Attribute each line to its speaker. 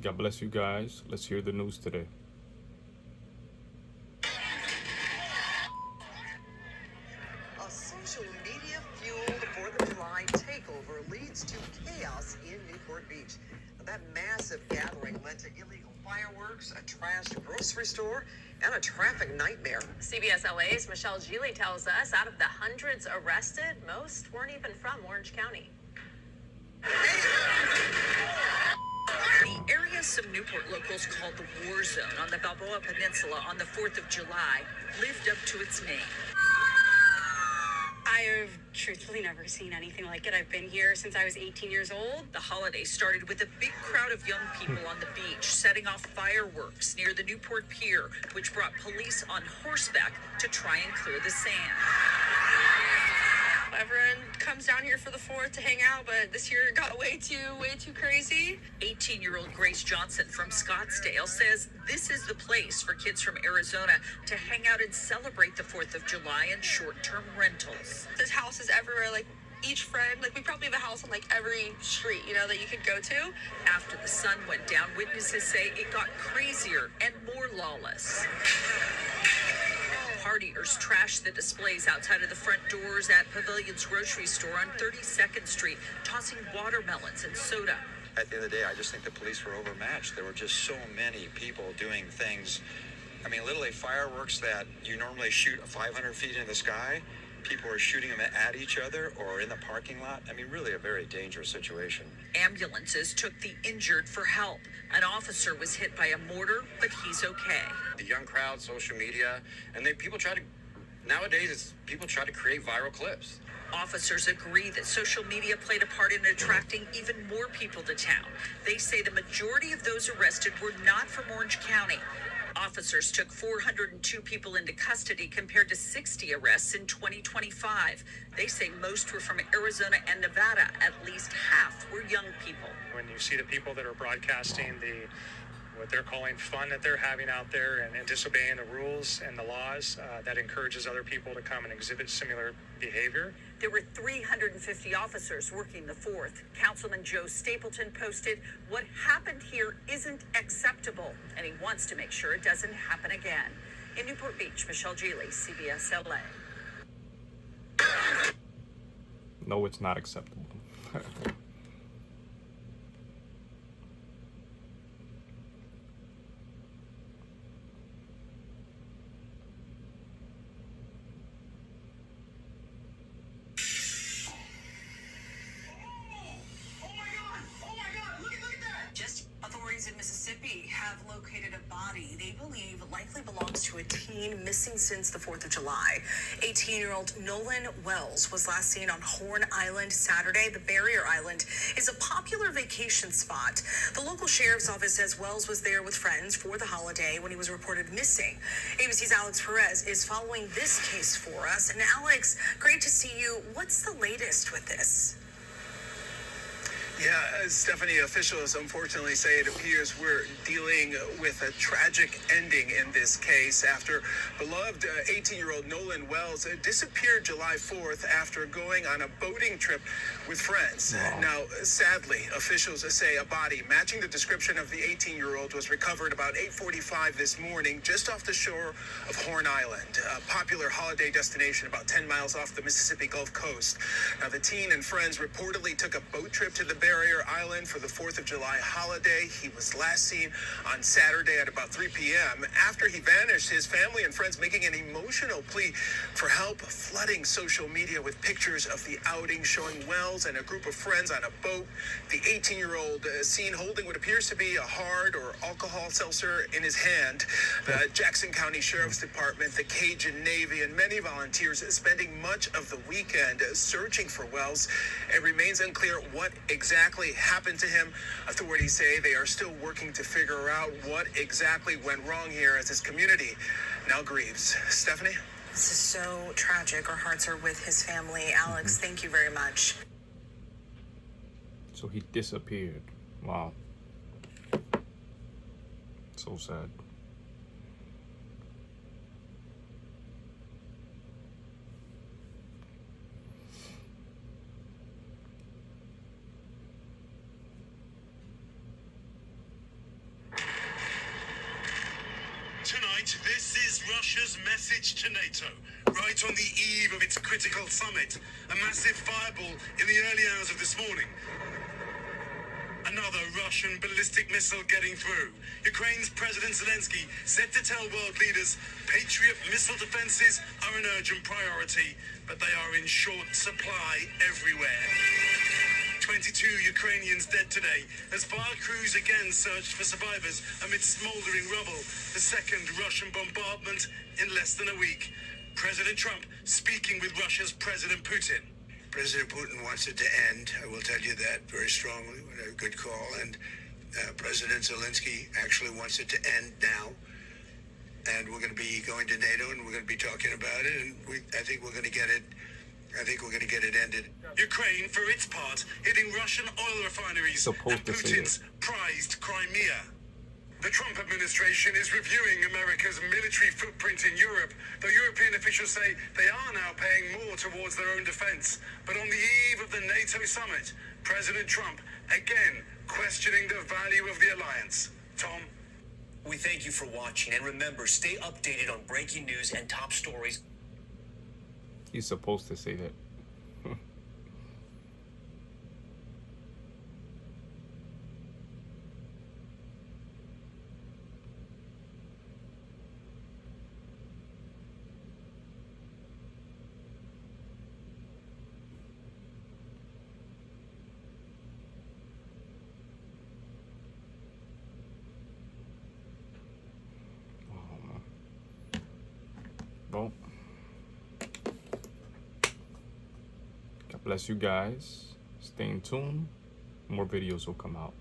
Speaker 1: God bless you guys. Let's hear the news today.
Speaker 2: A social media fueled 4th of July takeover leads to chaos in Newport Beach. That massive gathering led to illegal fireworks, a trashed grocery store, and a traffic nightmare.
Speaker 3: CBS LA's Michelle Geely tells us out of the hundreds arrested, most weren't even from Orange County.
Speaker 4: The area some Newport locals called the War Zone on the Balboa Peninsula on the 4th of July lived up to its name.
Speaker 5: I've truthfully never seen anything like it. I've been here since I was 18 years old.
Speaker 4: The holiday started with a big crowd of young people on the beach setting off fireworks near the Newport Pier, which brought police on horseback to try and clear the sand.
Speaker 5: Everyone comes down here for the 4th to hang out, but this year it got way too crazy.
Speaker 4: 18-year-old Grace Johnson from Scottsdale says this is the place for kids from Arizona to hang out and celebrate the 4th of July in short-term rentals.
Speaker 5: There's houses everywhere, like each friend, like we probably have a house on like every street, that you could go to.
Speaker 4: After the sun went down, witnesses say it got crazier and more lawless. Partiers trashed the displays outside of the front doors at Pavilion's grocery store on 32nd Street, tossing watermelons and soda.
Speaker 6: At the end of the day, I just think the police were overmatched. There were just so many people doing things. I mean, literally fireworks that you normally shoot 500 feet in the sky. People are shooting them at each other or in the parking lot. I mean, really a very dangerous situation.
Speaker 4: Ambulances took the injured for help. An officer was hit by a mortar, but he's okay.
Speaker 7: The young crowd, social media, and people try to create viral clips.
Speaker 4: Officers agree that social media played a part in attracting even more people to town. They say the majority of those arrested were not from Orange County. Officers took 402 people into custody compared to 60 arrests in 2025. They say most were from Arizona and Nevada. At least half were young people.
Speaker 8: When you see the people that are broadcasting what they're calling fun that they're having out there and disobeying the rules and the laws, that encourages other people to come and exhibit similar behavior.
Speaker 4: There were 350 officers working the 4th. Councilman Joe Stapleton posted, "What happened here isn't acceptable," and he wants to make sure it doesn't happen again. In Newport Beach, Michelle Geely, CBS LA.
Speaker 1: No, it's not acceptable.
Speaker 2: In Mississippi have located a body they believe likely belongs to a teen missing since the 4th of July. 18-year-old Nolan Wells was last seen on Horn Island Saturday. The barrier island is a popular vacation spot. The local sheriff's office says Wells was there with friends for the holiday when he was reported missing. ABC's Alex Perez is following this case for us. And Alex, great to see you. What's the latest with this?
Speaker 9: Yeah, Stephanie, officials unfortunately say it appears we're dealing with a tragic ending in this case after beloved 18-year-old Nolan Wells disappeared July 4th after going on a boating trip with friends. Wow. Now, sadly, officials say a body matching the description of the 18-year-old was recovered about 8:45 this morning just off the shore of Horn Island, a popular holiday destination about 10 miles off the Mississippi Gulf Coast. Now, the teen and friends reportedly took a boat trip to the Barrier Island for the 4th of July holiday. He was last seen on Saturday at about 3 p.m. After he vanished, his family and friends making an emotional plea for help, flooding social media with pictures of the outing showing Wells and a group of friends on a boat. The 18-year-old seen holding what appears to be a hard or alcohol seltzer in his hand. The Jackson County Sheriff's Department, the Cajun Navy, and many volunteers spending much of the weekend searching for Wells. It remains unclear what exactly happened to him. Authorities say they are still working to figure out what exactly went wrong here as his community now grieves. Stephanie?
Speaker 2: This is so tragic. Our hearts are with his family. Alex, thank you very much.
Speaker 1: So he disappeared. Wow. So sad.
Speaker 10: Russia's message to NATO, right on the eve of its critical summit, a massive fireball in the early hours of this morning. Another Russian ballistic missile getting through. Ukraine's President Zelensky said to tell world leaders Patriot missile defenses are an urgent priority, but they are in short supply everywhere. 22 Ukrainians dead today as fire crews again searched for survivors amid smoldering rubble. The second Russian bombardment in less than a week. President Trump speaking with Russia's President Putin.
Speaker 11: President Putin wants it to end. I will tell you that very strongly. A good call. And President Zelensky actually wants it to end now. And we're going to be going to NATO, and we're going to be talking about it. And I think we're going to get it. I think we're going to get it ended.
Speaker 10: Ukraine, for its part, hitting Russian oil refineries and Putin's prized Crimea. The Trump administration is reviewing America's military footprint in Europe, though European officials say they are now paying more towards their own defense. But on the eve of the NATO summit, President Trump again questioning the value of the alliance. Tom?
Speaker 12: We thank you for watching, and remember, stay updated on breaking news and top stories.
Speaker 1: He's supposed to say that. Well, God bless you guys. Stay in tune. More videos will come out.